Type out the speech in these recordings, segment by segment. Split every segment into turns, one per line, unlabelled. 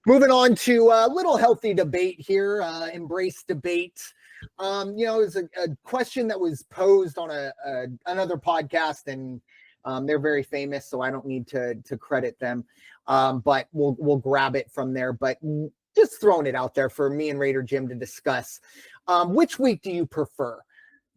Moving on to a little healthy debate here, embrace debate. It's a question that was posed on another podcast, and they're very famous, so I don't need to credit them. But we'll grab it from there. But just throwing it out there for me and Raider Jim to discuss. Which week do you prefer?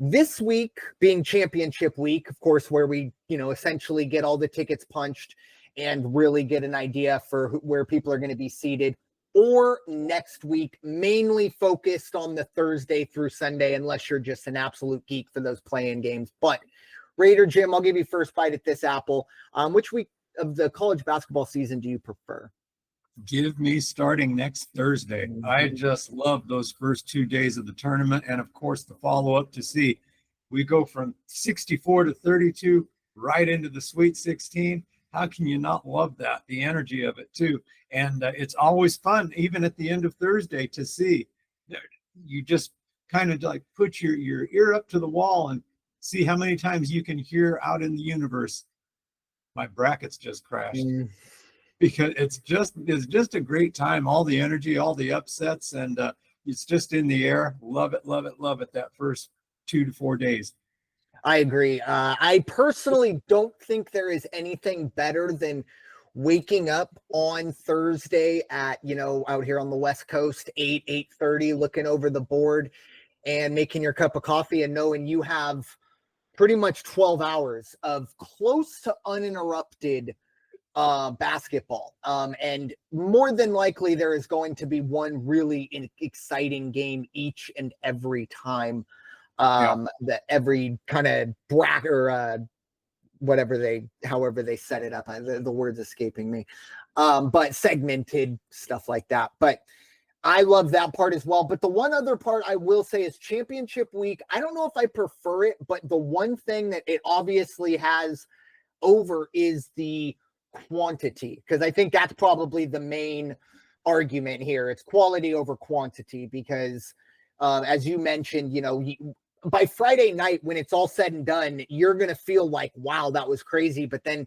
This week being championship week, of course, where we, essentially get all the tickets punched and really get an idea for where people are going to be seated, or next week, mainly focused on the Thursday through Sunday, unless you're just an absolute geek for those play-in games. But Raider Jim, I'll give you first bite at this apple. Which week of the college basketball season do you prefer?
Give me starting next Thursday. I just love those first 2 days of the tournament. And of course, the follow-up to see we go from 64 to 32 right into the Sweet 16. How can you not love that? The energy of it too. And it's always fun, even at the end of Thursday, to see. You just kind of like put your ear up to the wall and see how many times you can hear out in the universe, my brackets just crashed. Because it's just a great time. All the energy, all the upsets, and it's just in the air. Love it, love it, love it. That first 2 to 4 days.
I agree. I personally don't think there is anything better than waking up on Thursday at, out here on the West Coast, 8:30, looking over the board and making your cup of coffee and knowing you have pretty much 12 hours of close to uninterrupted basketball. And more than likely, there is going to be one really exciting game each and every time. That every kind of bracket or however they set it up. The word's escaping me. But segmented stuff like that. But I love that part as well. But the one other part I will say is championship week. I don't know if I prefer it, but the one thing that it obviously has over is the quantity, because I think that's probably the main argument here. It's quality over quantity, because as you mentioned, by Friday night, when it's all said and done, you're going to feel like, wow, that was crazy. But then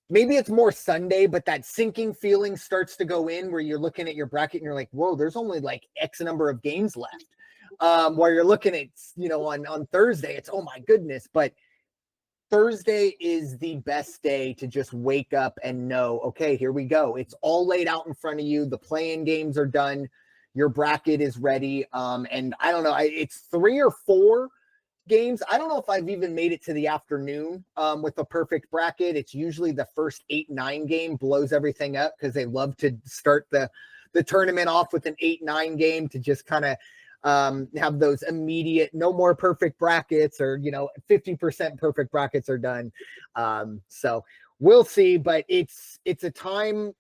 maybe it's more Sunday, but that sinking feeling starts to go in where you're looking at your bracket and you're like, whoa, there's only like X number of games left. While you're looking at, on Thursday, it's, oh my goodness. But Thursday is the best day to just wake up and know, okay, here we go. It's all laid out in front of you. The play-in games are done. Your bracket is ready. And I don't know, it's 3 or 4 games. I don't know if I've even made it to the afternoon with a perfect bracket. It's usually the first 8-9 game blows everything up, because they love to start the tournament off with an 8-9 game to just kind of have those immediate, no more perfect brackets, or 50% perfect brackets are done. So we'll see, but it's a time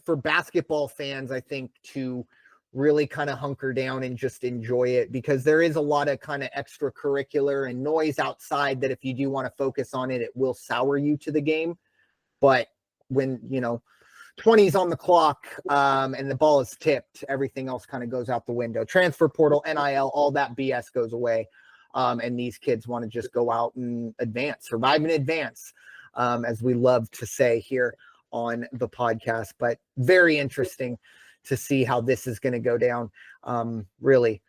for basketball fans, I think, to really kind of hunker down and just enjoy it, because there is a lot of kind of extracurricular and noise outside that if you do want to focus on it, it will sour you to the game. But when 20's on the clock and the ball is tipped, everything else kind of goes out the window. Transfer portal, NIL, all that BS goes away. And these kids want to just go out and survive and advance, as we love to say here on the podcast. But very interesting to see how this is going to go down. Really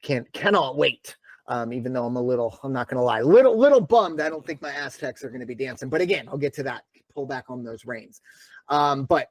cannot wait. Even though I'm not going to lie, little bummed. I don't think my Aztecs are going to be dancing, but again, I'll get to that. Pull back on those reins. But